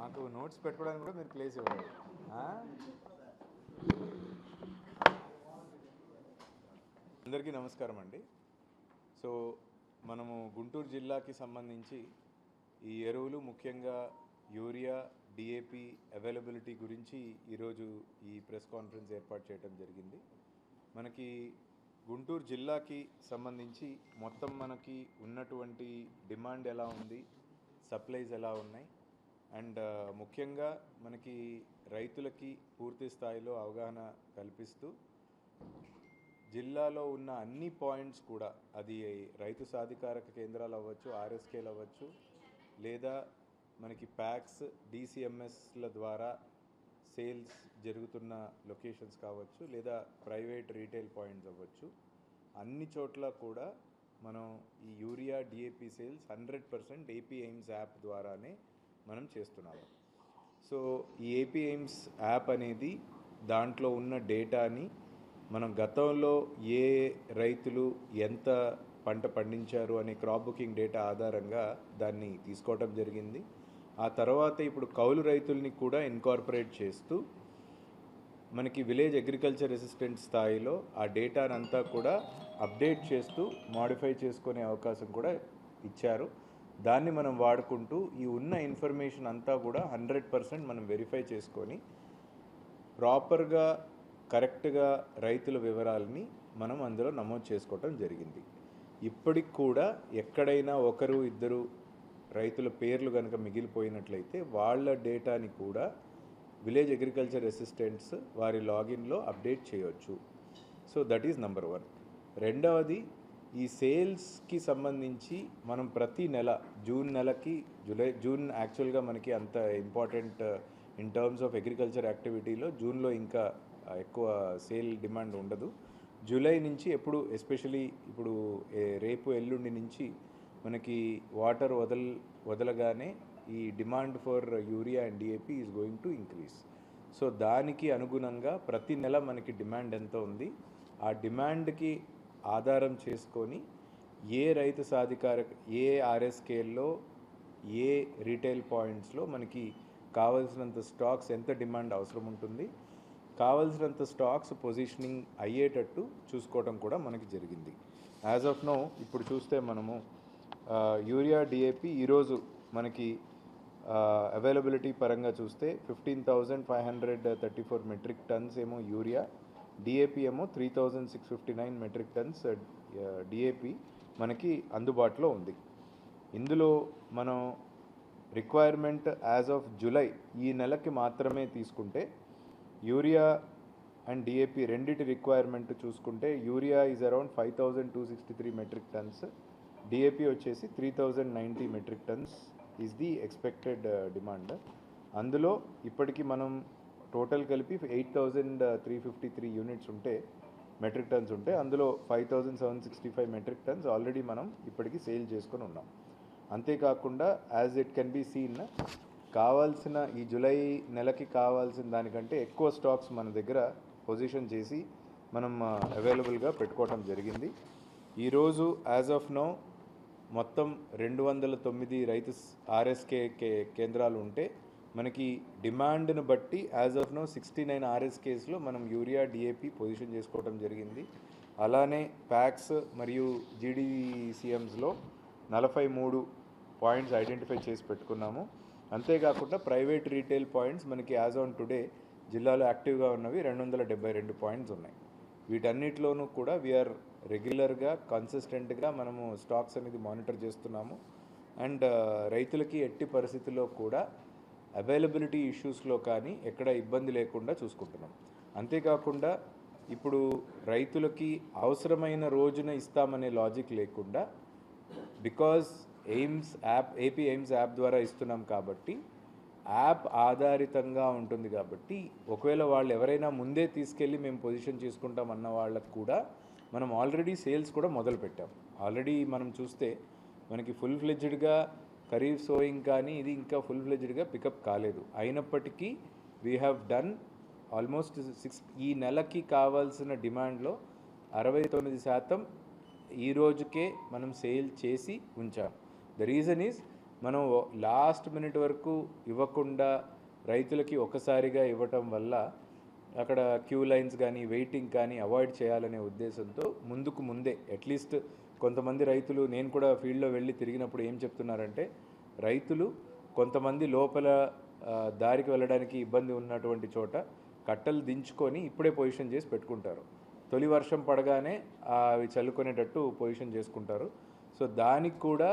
మాకు నోట్స్ పెట్టుకోవడానికి కూడా మీరు ప్లేస్ ఇవ్వలేదు. అందరికీ నమస్కారం అండి. సో మనము గుంటూరు జిల్లాకి సంబంధించి ఈ ఎరువులు ముఖ్యంగా యూరియా, డిఏపి అవైలబిలిటీ గురించి ఈరోజు ఈ ప్రెస్ కాన్ఫరెన్స్ ఏర్పాటు చేయడం జరిగింది. మనకి గుంటూరు జిల్లాకి సంబంధించి మొత్తం మనకి ఉన్నటువంటి డిమాండ్ ఎలా ఉంది, సప్లైస్ ఎలా ఉన్నాయి, అండ్ ముఖ్యంగా మనకి రైతులకి పూర్తి స్థాయిలో అవగాహన కల్పిస్తూ జిల్లాలో ఉన్న అన్ని పాయింట్స్ కూడా, అది రైతు సాధికారక కేంద్రాలు అవ్వచ్చు, ఆర్ఎస్కేలు అవ్వచ్చు, లేదా మనకి ప్యాక్స్, డిసిఎంఎస్ల ద్వారా సేల్స్ జరుగుతున్న లొకేషన్స్ కావచ్చు, లేదా ప్రైవేట్ రీటైల్ పాయింట్స్ అవ్వచ్చు, అన్ని చోట్ల కూడా మనం ఈ urea, DAP sales 100% AP AIIMS app ద్వారానే మనం చేస్తున్నాము. సో ఈ ఏపీ ఎయిమ్స్ యాప్ అనేది దాంట్లో ఉన్న డేటాని మనం గతంలో ఏ రైతులు ఎంత పంట పండించారు అనే క్రాప్ బుకింగ్ డేటా ఆధారంగా దాన్ని తీసుకోవటం జరిగింది. ఆ తర్వాత ఇప్పుడు కౌలు రైతుల్ని కూడా ఇన్కార్పొరేట్ చేస్తూ మనకి విలేజ్ అగ్రికల్చర్ అసిస్టెంట్ స్థాయిలో ఆ డేటానంతా కూడా అప్డేట్ చేస్తూ మాడిఫై చేసుకునే అవకాశం కూడా ఇచ్చారు. దాన్ని మనం వాడుకుంటూ ఈ ఉన్న ఇన్ఫర్మేషన్ అంతా కూడా 100% మనం వెరిఫై చేసుకొని ప్రాపర్గా కరెక్ట్గా రైతుల వివరాలని మనం అందులో నమోదు చేసుకోవటం జరిగింది. ఇప్పటికి కూడా ఎక్కడైనా ఒకరు ఇద్దరు రైతుల పేర్లు కనుక మిగిలిపోయినట్లయితే వాళ్ళ డేటాని కూడా విలేజ్ అగ్రికల్చర్ అసిస్టెంట్స్ వారి లాగిన్లో అప్డేట్ చేయవచ్చు. So that is number 1. రెండవది, ఈ సేల్స్కి సంబంధించి మనం ప్రతి నెల జూన్ నెలకి జూన్ యాక్చువల్గా మనకి అంత important in terms of agriculture యాక్టివిటీలో జూన్లో ఇంకా ఎక్కువ సేల్ డిమాండ్ ఉండదు. జూలై నుంచి ఎప్పుడు ఎస్పెషలీ ఇప్పుడు రేపు ఎల్లుండి నుంచి మనకి వాటర్ వదలగానే ఈ demand for urea and DAP is going to increase. So దానికి అనుగుణంగా ప్రతి నెల మనకి డిమాండ్ ఎంత ఉంది, ఆ డిమాండ్కి ఆధారం చేసుకొని ఏ రైతు సాధికారక ఏ ఆర్ఎస్కేల్లో ఏ రీటైల్ పాయింట్స్లో మనకి కావాల్సినంత స్టాక్స్ ఎంత డిమాండ్ అవసరం ఉంటుంది, కావాల్సినంత స్టాక్స్ పొజిషనింగ్ అయ్యేటట్టు చూసుకోవడం కూడా మనకి జరిగింది. యాజ్ ఆఫ్ నౌ ఇప్పుడు చూస్తే మనము యూరియా, డిఏపి ఈరోజు మనకి అవైలబిలిటీ పరంగా చూస్తే 15,534 మెట్రిక్ టన్స్ ఏమో యూరియా, డిఏపి ఏమో 3,659 మెట్రిక్ టన్స్ డిఏపి మనకి అందుబాటులో ఉంది. ఇందులో మనం రిక్వైర్మెంట్ యాజ్ ఆఫ్ జూలై ఈ నెలకి మాత్రమే తీసుకుంటే యూరియా అండ్ డిఏపి రెండిటి రిక్వైర్మెంట్ చూసుకుంటే urea is around 5,263 metric tons, DAP వచ్చేసి 3,090 metric tons is the expected demand. అందులో ఇప్పటికీ మనం టోటల్ కలిపి 8,353 యూనిట్స్ ఉంటే మెట్రిక్ టన్స్ ఉంటే అందులో 5,765 మెట్రిక్ టన్స్ ఆల్రెడీ మనం ఇప్పటికీ సేల్ చేసుకొని ఉన్నాం. అంతేకాకుండా as it can be seen, కావాల్సిన ఈ జూలై నెలకి కావాల్సిన దానికంటే ఎక్కువ స్టాక్స్ మన దగ్గర పొజిషన్ చేసి మనం అవైలబుల్గా పెట్టుకోవటం జరిగింది. ఈరోజు యాజ్ ఆఫ్ నౌ మొత్తం 209 రైతు ఆర్ఎస్కే కేంద్రాలు ఉంటే మనకి డిమాండ్ను బట్టి యాజ్ ఆఫ్ నౌ 69 ఆర్ఎస్కేస్లో మనం యూరియా, డిఏపి పొజిషన్ చేసుకోవడం జరిగింది. అలానే ప్యాక్స్ మరియు జీడీసీఎమ్స్లో 43 పాయింట్స్ ఐడెంటిఫై చేసి పెట్టుకున్నాము. అంతేకాకుండా ప్రైవేట్ రీటైల్ పాయింట్స్ మనకి యాజ్ ఆన్ టుడే జిల్లాలో యాక్టివ్గా ఉన్నవి 272 పాయింట్స్ ఉన్నాయి. వీటన్నిటిలోనూ కూడా వీఆర్ రెగ్యులర్గా కన్సిస్టెంట్గా మనము స్టాక్స్ అనేది మానిటర్ చేస్తున్నాము. అండ్ రైతులకి ఎట్టి పరిస్థితుల్లో కూడా అవైలబిలిటీ ఇష్యూస్లో కానీ ఎక్కడ ఇబ్బంది లేకుండా చూసుకుంటున్నాం. అంతేకాకుండా ఇప్పుడు రైతులకి అవసరమైన రోజున ఇస్తామనే లాజిక్ లేకుండా, because AIIMS app, AP AIIMS app ద్వారా ఇస్తున్నాం కాబట్టి యాప్ ఆధారితంగా ఉంటుంది కాబట్టి ఒకవేళ వాళ్ళు ఎవరైనా ముందే తీసుకెళ్ళి మేము పొజిషన్ చేసుకుంటాం అన్న వాళ్ళకు కూడా మనం ఆల్రెడీ సేల్స్ కూడా మొదలుపెట్టాం. ఆల్రెడీ మనం చూస్తే మనకి ఫుల్ ఫ్లెడ్జ్డ్గా ఖరీఫ్ సోయింగ్ కానీ ఇది ఇంకా ఫుల్ ఫ్లెడ్జ్డ్గా పికప్ కాలేదు. అయినప్పటికీ వీ హ్యావ్ డన్ ఆల్మోస్ట్ ఈ నెలకి కావాల్సిన డిమాండ్లో 69% ఈ రోజుకే మనం సేల్ చేసి ఉంచాం. ద రీజన్ ఈజ్ మనం లాస్ట్ మినిట్ వరకు ఇవ్వకుండా రైతులకి ఒకసారిగా ఇవ్వటం వల్ల అక్కడ క్యూ లైన్స్ కానీ వెయిటింగ్ కానీ అవాయిడ్ చేయాలనే ఉద్దేశంతో ముందే అట్లీస్ట్ కొంతమంది రైతులు, నేను కూడా ఫీల్డ్లో వెళ్ళి తిరిగినప్పుడు ఏం చెప్తున్నారంటే, రైతులు కొంతమంది లోపల దారికి వెళ్ళడానికి ఇబ్బంది ఉన్నటువంటి చోట కట్టలు దించుకొని ఇప్పుడే పొజిషన్ చేసి పెట్టుకుంటారు. తొలి వర్షం పడగానే అవి చల్లుకునేటట్టు పొజిషన్ చేసుకుంటారు. సో దానికి కూడా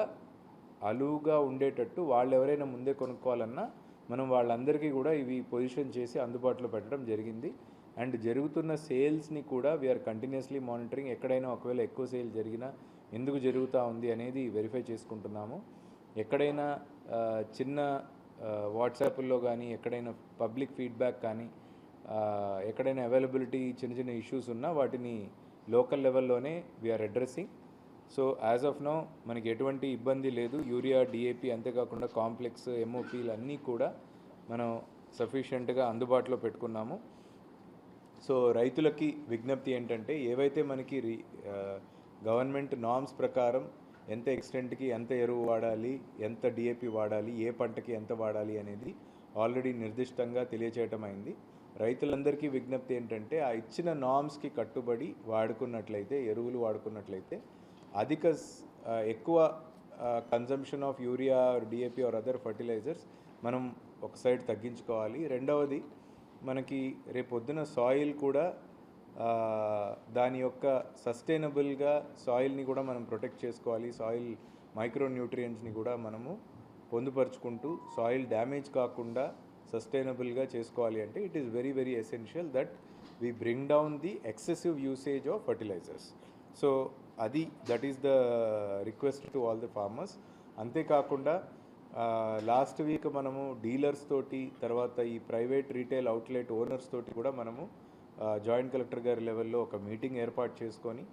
అనువుగా ఉండేటట్టు వాళ్ళు ఎవరైనా ముందే కొనుక్కోవాలన్నా మనం వాళ్ళందరికీ కూడా ఇవి పొజిషన్ చేసి అందుబాటులో పెట్టడం జరిగింది. అండ్ జరుగుతున్న సేల్స్ని కూడా వీఆర్ కంటిన్యూస్లీ మానిటరింగ్. ఎక్కడైనా ఒకవేళ ఎక్కువ సేల్ జరిగినా ఎందుకు జరుగుతూ ఉంది అనేది వెరిఫై చేసుకుంటున్నాము. ఎక్కడైనా చిన్న వాట్సాప్లో కానీ ఎక్కడైనా పబ్లిక్ ఫీడ్బ్యాక్ కానీ ఎక్కడైనా అవైలబిలిటీ చిన్న ఇష్యూస్ ఉన్నా వాటిని లోకల్ లెవెల్లోనే we're addressing. So as of now మనకి ఎటువంటి ఇబ్బంది లేదు. యూరియా, డిఏపి, అంతేకాకుండా కాంప్లెక్స్, ఎంఓపీలు అన్నీ కూడా మనం సఫిషియెంట్గా అందుబాటులో పెట్టుకున్నాము. సో రైతులకి విజ్ఞప్తి ఏంటంటే, ఏవైతే మనకి గవర్నమెంట్ నామ్స్ ప్రకారం ఎంత ఎక్స్టెంట్కి ఎంత ఎరువు వాడాలి, ఎంత డిఏపి వాడాలి, ఏ పంటకి ఎంత వాడాలి అనేది ఆల్రెడీ నిర్దిష్టంగా తెలియచేయటం అయింది. రైతులందరికీ విజ్ఞప్తి ఏంటంటే, ఆ ఇచ్చిన నామ్స్కి కట్టుబడి వాడుకున్నట్లయితే, ఎరువులు వాడుకున్నట్లయితే ఎక్కువ consumption of urea, DAP or other fertilisers మనం ఒక సైడ్ తగ్గించుకోవాలి. రెండవది, మనకి రేపొద్దున సాయిల్ కూడా దాని యొక్క సస్టైనబుల్గా సాయిల్ని కూడా మనం ప్రొటెక్ట్ చేసుకోవాలి. సాయిల్ మైక్రో న్యూట్రియంట్స్ని కూడా మనము పొందుపరుచుకుంటూ సాయిల్ డ్యామేజ్ కాకుండా సస్టైనబుల్గా చేసుకోవాలి అంటే it is very very essential that we bring down the excessive usage of fertilisers. So that is the request to all the farmers. అంతేకాకుండా లాస్ట్ వీక్ మనము డీలర్స్ తోటి, తర్వాత ఈ ప్రైవేట్ రీటైల్ అవుట్లెట్ ఓనర్స్ తోటి కూడా మనము జాయింట్ కలెక్టర్ గారి లెవెల్లో ఒక మీటింగ్ ఏర్పాటు చేసుకొని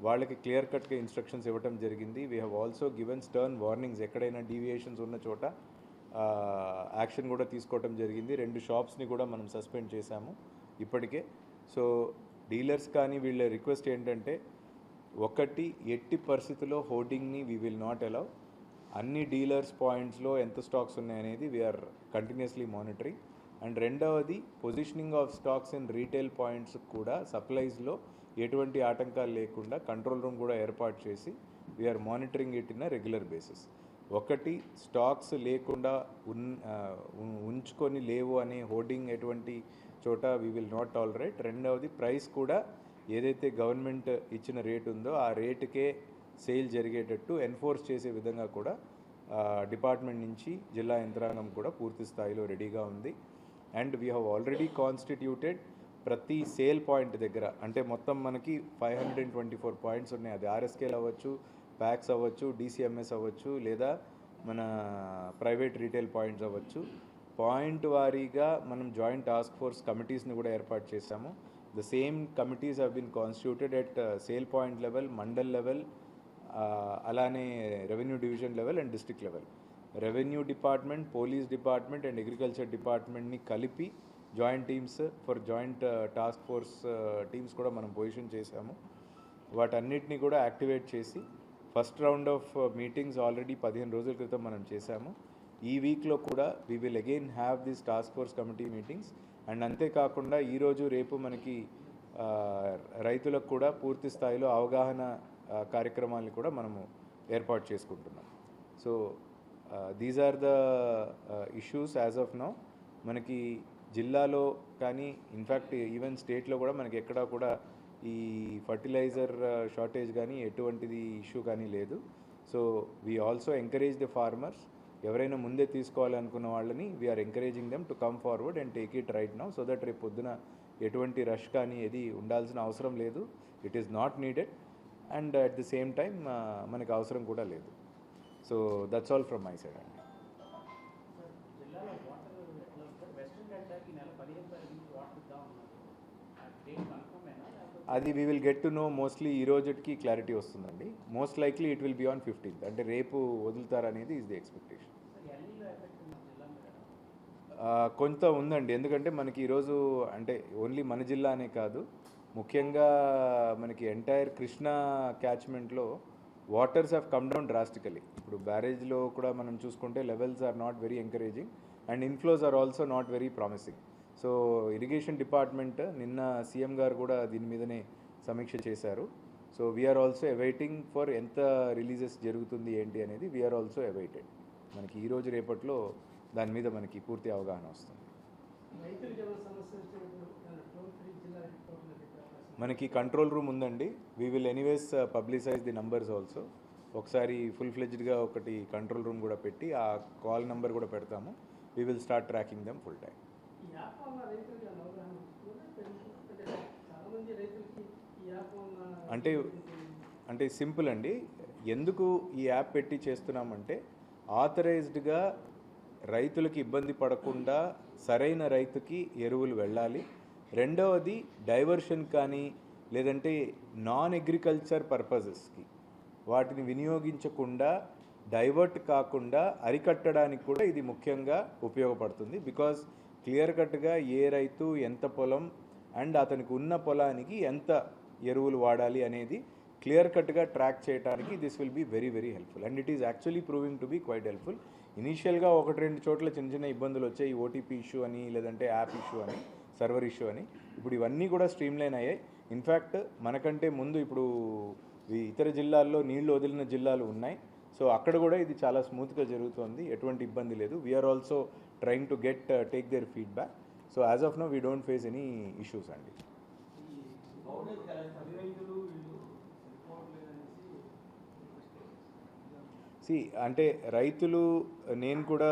వాళ్ళకి క్లియర్ కట్గా ఇన్స్ట్రక్షన్స్ ఇవ్వడం జరిగింది. We have also given stern warnings. ఎక్కడైనా డీవియేషన్స్ ఉన్న చోట యాక్షన్ కూడా తీసుకోవడం జరిగింది. 2 షాప్స్ని కూడా మనం సస్పెండ్ చేశాము ఇప్పటికే. సో డీలర్స్ కానీ వీళ్ళ రిక్వెస్ట్ ఏంటంటే, ఒకటి, ఎట్టి పరిస్థితుల్లో హోర్డింగ్ని వీ విల్ నాట్ అలౌ. అన్ని డీలర్స్ పాయింట్స్లో ఎంత స్టాక్స్ ఉన్నాయనేది వీఆర్ కంటిన్యూస్లీ మానిటరింగ్. అండ్ రెండవది, positioning of stocks in retail points కూడా సప్లైస్లో ఎటువంటి ఆటంకాలు లేకుండా కంట్రోల్ రూమ్ కూడా ఏర్పాటు చేసి we are monitoring it in a regular basis. ఒకటి, స్టాక్స్ లేకుండా ఉంచుకొని లేవు అనే హోర్డింగ్ ఎటువంటి చోట వీ విల్ నాట్ టాలరేట్. రెండవది, ప్రైస్ కూడా ఏదైతే గవర్నమెంట్ ఇచ్చిన రేట్ ఉందో ఆ రేటుకే సేల్ జరిగేటట్టు ఎన్ఫోర్స్ చేసే విధంగా కూడా డిపార్ట్మెంట్ నుంచి జిల్లా యంత్రాంగం కూడా పూర్తి స్థాయిలో రెడీగా ఉంది. And we have already constituted ప్రతి సేల్ పాయింట్ దగ్గర, అంటే మొత్తం మనకి 524 పాయింట్స్ ఉన్నాయి. అది ఆర్ఎస్కేలు అవ్వచ్చు, ప్యాక్స్ అవ్వచ్చు, డిసిఎంఎస్ అవ్వచ్చు, లేదా మన ప్రైవేట్ రీటైల్ పాయింట్స్ అవ్వచ్చు. పాయింట్ వారీగా మనం జాయింట్ టాస్క్ ఫోర్స్ కమిటీస్ని కూడా ఏర్పాటు చేశాము. The same committees have been constituted at sale point level, mandal level, అలానే revenue division level and district level. Revenue department, police department and agriculture డిపార్ట్మెంట్ని కలిపి joint teams for joint task force teams కూడా మనం position చేశాము. వాటన్నిటిని కూడా activate చేసి first round of meetings already 15 రోజుల క్రితం మనం చేశాము. ఈ వీక్లో కూడా we will again have this task force committee meetings. And అంతేకాకుండా ఈరోజు రేపు మనకి రైతులకు కూడా పూర్తి స్థాయిలో అవగాహన కార్యక్రమాలను కూడా మనము ఏర్పాటు చేసుకుంటున్నాం. So these are the issues as of now. మనకి జిల్లాలో కానీ, ఇన్ఫ్యాక్ట్ ఈవెన్ స్టేట్లో కూడా మనకి ఎక్కడా కూడా ఈ ఫర్టిలైజర్ షార్టేజ్ కానీ ఎటువంటిది ఇష్యూ కానీ లేదు. So we also encourage the farmers. ఎవరైనా ముందే తీసుకోవాలనుకున్న వాళ్ళని we are encouraging them to come forward and take it right now, so that రేపు పొద్దున ఎటువంటి రష్ కానీ ఏది ఉండాల్సిన అవసరం లేదు. It is not needed and at the same time మనకి అవసరం కూడా లేదు. So that's all from my side అండి. అది we will get to know mostly ఈ రోజుకి క్లారిటీ వస్తుందండి. Most likely it will be on 15th, అంటే రేపు వదులుతారనేది ఈజ్ ది ఎక్స్పెక్టేషన్. కొంత ఉందండి, ఎందుకంటే మనకి ఈరోజు అంటే ఓన్లీ మన జిల్లానే కాదు, ముఖ్యంగా మనకి ఎంటైర్ కృష్ణా క్యాచ్మెంట్లో waters have come down drastically. ఇప్పుడు బ్యారేజ్లో కూడా మనం చూసుకుంటే levels are not very encouraging and inflows are also not very promising. So irrigation department నిన్న సీఎం గారు కూడా దీని మీదనే సమీక్ష చేశారు. So we're also awaiting for ఎంత రిలీజెస్ జరుగుతుంది ఏంటి అనేది వీఆర్ ఆల్సో అవైటెడ్. మనకి ఈరోజు రేపట్లో దాని మీద మనకి పూర్తి అవగాహన వస్తుంది. మనకి కంట్రోల్ రూమ్ ఉందండి. We will anyways publicise the numbers also. ఒకసారి ఫుల్ ఫ్లెడ్జ్డ్గా ఒకటి కంట్రోల్ రూమ్ కూడా పెట్టి ఆ కాల్ నెంబర్ కూడా పెడతాము. We will start tracking them full time. అంటే సింపుల్ అండి. ఎందుకు ఈ యాప్ పెట్టి చేస్తున్నామంటే ఆథరైజ్డ్గా రైతులకి ఇబ్బంది పడకుండా సరైన రైతుకి ఎరువులు వెళ్ళాలి. రెండవది డైవర్షన్ కానీ లేదంటే నాన్ అగ్రికల్చర్ పర్పసెస్కి వాటిని వినియోగించకుండా డైవర్ట్ కాకుండా అరికట్టడానికి కూడా ఇది ముఖ్యంగా ఉపయోగపడుతుంది. బికాజ్ క్లియర్ కట్గా ఏ రైతు ఎంత పొలం అండ్ అతనికి ఉన్న పొలానికి ఎంత ఎరువులు వాడాలి అనేది క్లియర్ కట్గా ట్రాక్ చేయడానికి this will be very very helpful and it is actually proving to be quite helpful. ఇనీషియల్గా 1-2 చోట్ల చిన్న చిన్న ఇబ్బందులు వచ్చాయి, ఓటీపీ ఇష్యూ అని లేదంటే యాప్ ఇష్యూ అని సర్వర్ ఇష్యూ అని. ఇప్పుడు ఇవన్నీ కూడా స్ట్రీమ్లైన్ అయ్యాయి. ఇన్ఫ్యాక్ట్ మనకంటే ముందు ఇప్పుడు ఈ ఇతర జిల్లాల్లో నీళ్లు వదిలిన జిల్లాలు ఉన్నాయి. సో అక్కడ కూడా ఇది చాలా స్మూత్గా జరుగుతుంది, ఎటువంటి ఇబ్బంది లేదు. We are also trying to take their feedback. So as of now we don't face any issues అండి. అంటే రైతులు నేను కూడా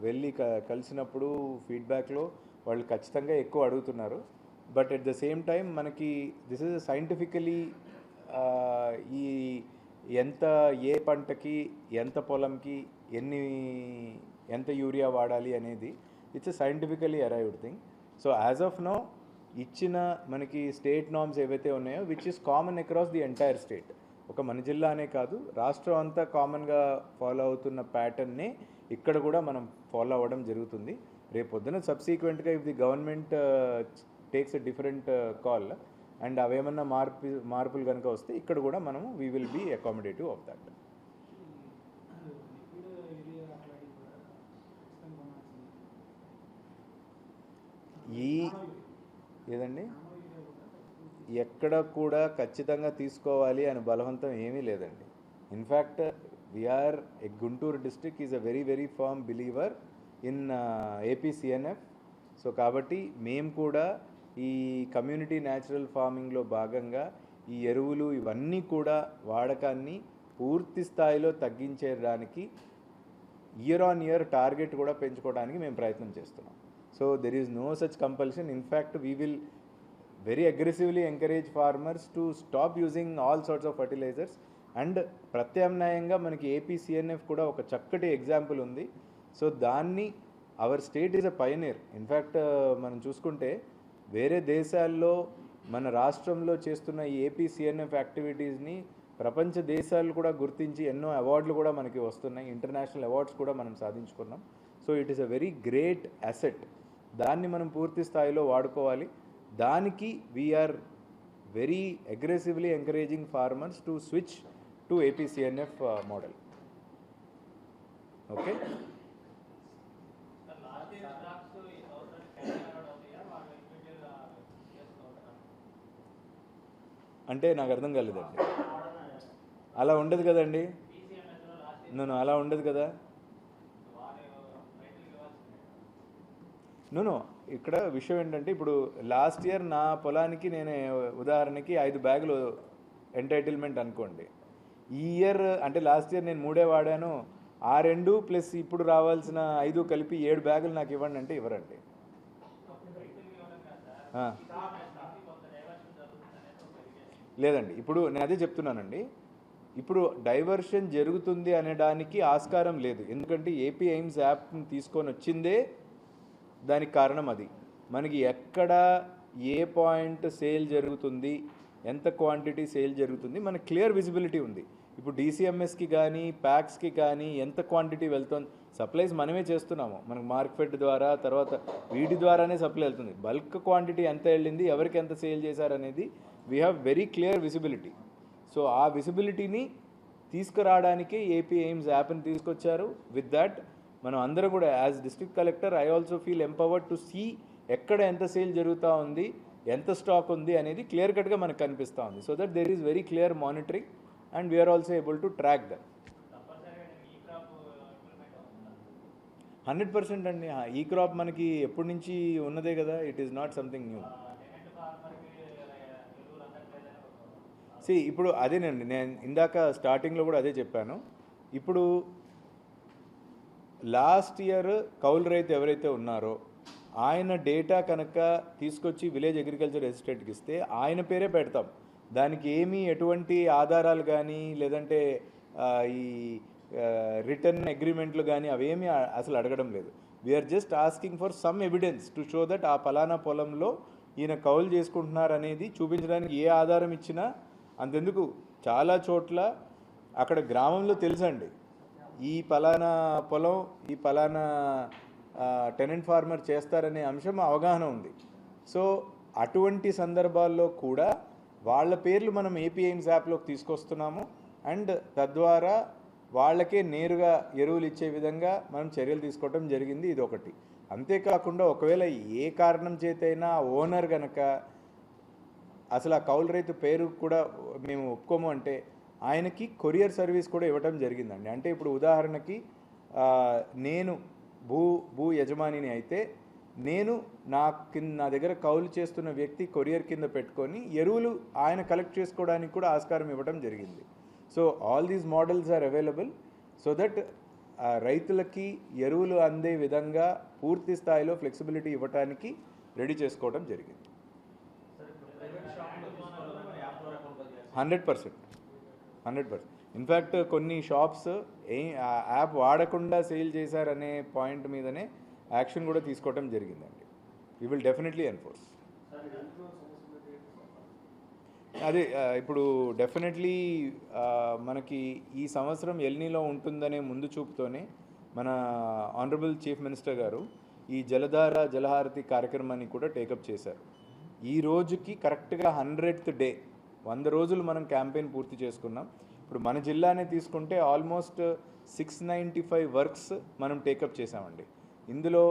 వెళ్ళి కలిసినప్పుడు ఫీడ్బ్యాక్లో వాళ్ళు ఖచ్చితంగా ఎక్కువ అడుగుతున్నారు. But at the same time మనకి దిస్ ఇస్ సైంటిఫికలీ ఈ ఎంత ఏ పంటకి ఎంత పొలంకి ఎంత యూరియా వాడాలి అనేది it's scientifically arrived thing. So as of now ఇచ్చిన మనకి స్టేట్ నార్మ్స్ ఏవైతే ఉన్నాయో which is common across the entire state, ఒక మన జిల్లా అనే కాదు రాష్ట్రం అంతా కామన్గా ఫాలో అవుతున్న ప్యాటర్న్నే ఇక్కడ కూడా మనం ఫాలో అవ్వడం జరుగుతుంది. రేపు పొద్దున సబ్సీక్వెంట్గా if the government takes a different call and అవేమన్నా మార్పులు కనుక వస్తే ఇక్కడ కూడా మనము we will be accommodative of that. ఏదండి ఎక్కడ కూడా ఖచ్చితంగా తీసుకోవాలి అని బలవంతం ఏమీ లేదండి. In fact we're Guntur district is a very very firm believer in APCNF. So కాబట్టి మేము కూడా ఈ కమ్యూనిటీ న్యాచురల్ ఫార్మింగ్లో భాగంగా ఈ ఎరువులు ఇవన్నీ కూడా వాడకాన్ని పూర్తి స్థాయిలో తగ్గించేయడానికి ఇయర్ ఆన్ ఇయర్ టార్గెట్ కూడా పెంచుకోవడానికి మేము ప్రయత్నం చేస్తున్నాం. So there is no such compulsion. In fact we will very aggressively encourage farmers to stop using all sorts of fertilizers and ప్రత్యామ్నాయంగా మనకి APCNF కూడా ఒక చక్కటి ఎగ్జాంపుల్ ఉంది. సో దాన్ని our state is a Pioneer. In fact మనం చూసుకుంటే వేరే దేశాల్లో మన రాష్ట్రంలో చేస్తున్న ఈ APCNF యాక్టివిటీస్ని ప్రపంచ దేశాలు కూడా గుర్తించి ఎన్నో అవార్డులు కూడా మనకి వస్తున్నాయి, ఇంటర్నేషనల్ అవార్డ్స్ కూడా మనం సాధించుకున్నాం. So it is a very great asset. దాన్ని మనం పూర్తి స్థాయిలో వాడుకోవాలి. దానికి we're very aggressively encouraging farmers to switch to APCNF model. Okay, అంటే నాకు అర్థం కాలేదండి. అలా ఉండదు కదండి. నేను అలా ఉండదు కదా. నో ఇక్కడ విషయం ఏంటంటే ఇప్పుడు లాస్ట్ ఇయర్ నా పొలానికి నేను ఉదాహరణకి 5 బ్యాగులు ఎంటైటిల్మెంట్ అనుకోండి. ఈ ఇయర్ అంటే లాస్ట్ ఇయర్ నేను 3 వాడాను, ఆ 2 ప్లస్ ఇప్పుడు రావాల్సిన 5 కలిపి 7 బ్యాగులు నాకు ఇవ్వండి అంటే ఇవ్వరండి. లేదండి, ఇప్పుడు నేను అదే చెప్తున్నానండి. ఇప్పుడు డైవర్షన్ జరుగుతుంది అనడానికి ఆస్కారం లేదు. ఎందుకంటే ఏపీ ఎయిమ్స్ యాప్ని తీసుకొని వచ్చిందే దానికి కారణం అది. మనకి ఎక్కడ ఏ పాయింట్ సేల్ జరుగుతుంది, ఎంత క్వాంటిటీ సేల్ జరుగుతుంది మనకి క్లియర్ విజిబిలిటీ ఉంది. ఇప్పుడు DCMSకి కానీ ప్యాక్స్కి కానీ ఎంత క్వాంటిటీ వెళ్తుంది, సప్లైస్ మనమే చేస్తున్నాము. మనకు మార్కెట్ ద్వారా తర్వాత వీటి ద్వారానే సప్లై వెళ్తుంది. బల్క్ క్వాంటిటీ ఎంత వెళ్ళింది, ఎవరికి ఎంత సేల్ చేశారనేది we have very clear visibility. So ఆ విజిబిలిటీని తీసుకురావడానికే ఏపీ ఎయిమ్స్ యాప్ని తీసుకొచ్చారు. విత్ దట్ మనం అందరం కూడా as district collector I also feel empowered to see ఎక్కడ ఎంత సేల్ జరుగుతూ ఉంది, ఎంత స్టాక్ ఉంది అనేది క్లియర్ కట్గా మనకు కనిపిస్తూ ఉంది. So that there is very clear monitoring and we are also able to track that. 100% అండి. ఈ క్రాప్ మనకి ఎప్పటి నుంచి ఉన్నదే కదా, it is not something new. ఇప్పుడు అదేనండి, నేను ఇందాక స్టార్టింగ్లో కూడా అదే చెప్పాను. ఇప్పుడు లాస్ట్ ఇయర్ కౌలు రైతు ఎవరైతే ఉన్నారో ఆయన డేటా కనుక తీసుకొచ్చి విలేజ్ అగ్రికల్చర్ అసిస్టెంట్కి ఇస్తే ఆయన పేరే పెడతాం. దానికి ఏమీ ఎటువంటి ఆధారాలు కానీ లేదంటే ఈ రిటర్న్ అగ్రిమెంట్లు కానీ అవేమీ అసలు అడగడం లేదు. We are just asking for some evidence to show that ఆ పలానా పొలంలో ఈయన కౌలు చేసుకుంటున్నారు అనేది చూపించడానికి ఏ ఆధారం ఇచ్చినా అంతెందుకు చాలా చోట్ల అక్కడ గ్రామంలో తెలుసండి ఈ పలానా పొలం ఈ పలానా టెనెంట్ ఫార్మర్ చేస్తారనే అంశం అవగాహన ఉంది. సో అటువంటి సందర్భాల్లో కూడా వాళ్ళ పేర్లు మనం ఏపీ ఎయిమ్స్ యాప్లోకి తీసుకొస్తున్నాము అండ్ తద్వారా వాళ్ళకే నేరుగా ఎరువులు ఇచ్చే విధంగా మనం చర్యలు తీసుకోవడం జరిగింది. ఇది ఒకటి. అంతేకాకుండా ఒకవేళ ఏ కారణం చేతైనా ఓనర్ కనుక అసలు ఆ కౌలు రైతు పేరు కూడా మేము ఒప్పుకోము అంటే ఆయనకి కొరియర్ సర్వీస్ కూడా ఇవ్వటం జరిగిందండి. అంటే ఇప్పుడు ఉదాహరణకి నేను భూ యజమానిని అయితే నేను నా దగ్గర కౌలు చేస్తున్న వ్యక్తి కొరియర్ కింద పెట్టుకొని ఎరువులు ఆయన కలెక్ట్ చేసుకోవడానికి కూడా ఆస్కారం ఇవ్వడం జరిగింది. So all these models are available so that రైతులకి ఎరువులు అందే విధంగా పూర్తి స్థాయిలో ఫ్లెక్సిబిలిటీ ఇవ్వడానికి రెడీ చేసుకోవడం జరిగింది. 100%. ఇన్ఫ్యాక్ట్ కొన్ని షాప్స్ యాప్ వాడకుండా సేల్ చేశారనే పాయింట్ మీదనే యాక్షన్ కూడా తీసుకోవడం జరిగిందండి. We will definitely enforce. అదే ఇప్పుడు డెఫినెట్లీ మనకి ఈ సంవత్సరం ఎల్నీలో ఉంటుందనే ముందు చూపుతోనే మన ఆనరబుల్ చీఫ్ మినిస్టర్ గారు ఈ జలధార జలహారతి కార్యక్రమాన్ని కూడా టేకప్ చేశారు. ఈ రోజుకి కరెక్ట్గా 100th డే 100 రోజులు మనం క్యాంపెయిన్ పూర్తి చేసుకున్నాం. ఇప్పుడు మన జిల్లానే తీసుకుంటే ఆల్మోస్ట్ 695 వర్క్స్ మనం టేకప్ చేసామండి. ఇందులో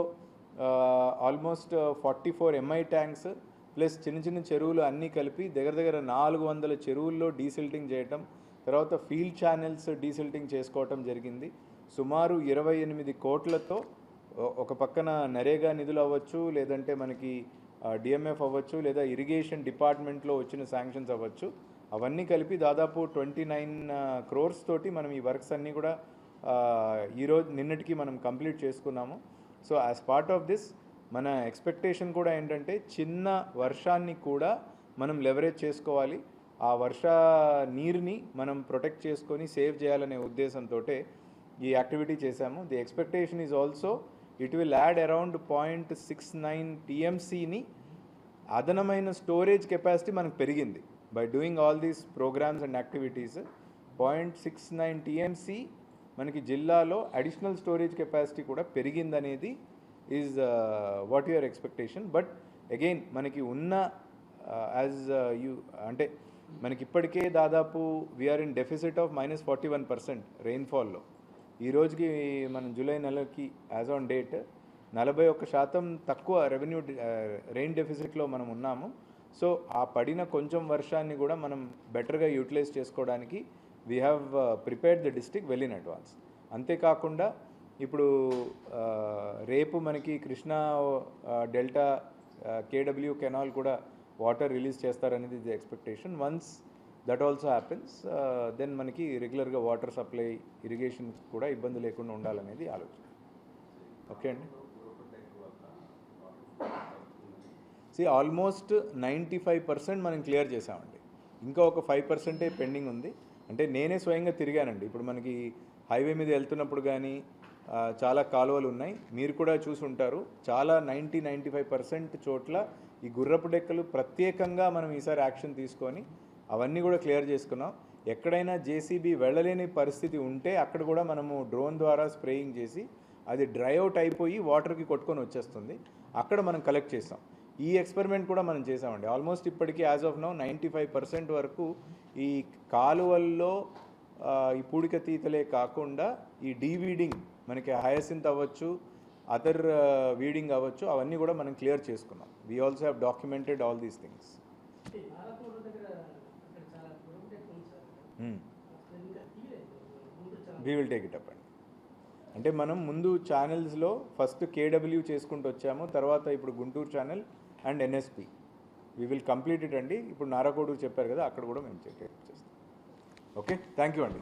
ఆల్మోస్ట్ 44 ఎంఐ ట్యాంక్స్ ప్లస్ చిన్న చిన్న చెరువులు అన్నీ కలిపి దగ్గర 400 చెరువుల్లో డీసిల్టింగ్ చేయటం, తర్వాత ఫీల్డ్ ఛానల్స్ డీసిల్టింగ్ చేసుకోవటం జరిగింది. సుమారు 28 కోట్లతో ఒక పక్కన నరేగా నిధులు అవ్వచ్చు, లేదంటే మనకి డిఎంఎఫ్ అవ్వచ్చు, లేదా ఇరిగేషన్ డిపార్ట్మెంట్లో వచ్చిన శాంక్షన్స్ అవ్వచ్చు, అవన్నీ కలిపి దాదాపు 29 crores తోటి మనం ఈ వర్క్స్ అన్నీ కూడా నిన్నటికి మనం కంప్లీట్ చేసుకున్నాము. So as part of this మన ఎక్స్పెక్టేషన్ కూడా ఏంటంటే చిన్న వర్షాన్ని కూడా మనం లెవరేజ్ చేసుకోవాలి, ఆ వర్ష నీరుని మనం ప్రొటెక్ట్ చేసుకొని సేవ్ చేయాలనే ఉద్దేశంతో ఈ యాక్టివిటీ చేశాము. The expectation is also it will add around 0.69 TMCని అదనమైన స్టోరేజ్ కెపాసిటీ మనకు పెరిగింది. By doing all these programmes and activities 0.69 TMC మనకి జిల్లాలో అడిషనల్ స్టోరేజ్ కెపాసిటీ కూడా పెరిగిందనేది is what your expectation. But again మనకి ఉన్న అంటే మనకి ఇప్పటికే దాదాపు వీఆర్ ఇన్ డెఫిసిట్ ఆఫ్ -41% రెయిన్ఫాల్లో. ఈ రోజుకి మనం జూలై నెలకి యాజ్ ఆన్ డేట్ 41% తక్కువ రెయిన్ డెఫిసిట్లో మనం ఉన్నాము. సో ఆ పడిన కొంచెం వర్షాన్ని కూడా మనం బెటర్గా యూటిలైజ్ చేసుకోవడానికి we have prepared the district well in advance. అంతేకాకుండా ఇప్పుడు రేపు మనకి కృష్ణా డెల్టా కేడబ్ల్యూ కెనాల్ కూడా వాటర్ రిలీజ్ చేస్తారనేది the expectation. Once that also happens then మనకి రెగ్యులర్గా వాటర్ సప్లై ఇరిగేషన్ కూడా ఇబ్బంది లేకుండా ఉండాలనేది ఆలోచన. ఓకే అండి. ఆల్మోస్ట్ 95% మనం క్లియర్ చేసామండి. ఇంకా ఒక 5% పెండింగ్ ఉంది. అంటే నేనే స్వయంగా తిరిగానండి. ఇప్పుడు మనకి హైవే మీద వెళ్తున్నప్పుడు కానీ చాలా కాలువలు ఉన్నాయి, మీరు కూడా చూసి ఉంటారు. చాలా 90-95% చోట్ల ఈ గుర్రపు డెక్కలు ప్రత్యేకంగా మనం ఈసారి యాక్షన్ తీసుకొని అవన్నీ కూడా క్లియర్ చేసుకున్నాం. ఎక్కడైనా జేసీబీ వెళ్ళలేని పరిస్థితి ఉంటే అక్కడ కూడా మనము డ్రోన్ ద్వారా స్ప్రేయింగ్ చేసి అది డ్రై అవుట్ అయిపోయి వాటర్కి కొట్టుకొని వచ్చేస్తుంది, అక్కడ మనం కలెక్ట్ చేస్తాం. ఈ ఎక్స్పెరిమెంట్ కూడా మనం చేసామండి. ఆల్మోస్ట్ ఇప్పటికీ యాజ్ ఆఫ్ నౌ 95% వరకు ఈ కాలువల్లో ఈ పూడికతీతలే కాకుండా ఈ డీవీడింగ్ మనకి హయసింత్ అవ్వచ్చు, అదర్ వీడింగ్ అవ్వచ్చు, అవన్నీ కూడా మనం క్లియర్ చేసుకున్నాం. We also have documented all these things. We will take it up అండి. అంటే మనం ముందు ఛానల్స్లో ఫస్ట్ కేడబ్ల్యూ చేసుకుంటూ వచ్చాము, తర్వాత ఇప్పుడు Guntur channel and NSP we will complete it అండి. ఇప్పుడు నారాకోడూరు చెప్పారు కదా, అక్కడ కూడా మేము చేస్తాం. ఓకే, థ్యాంక్ యూ అండి.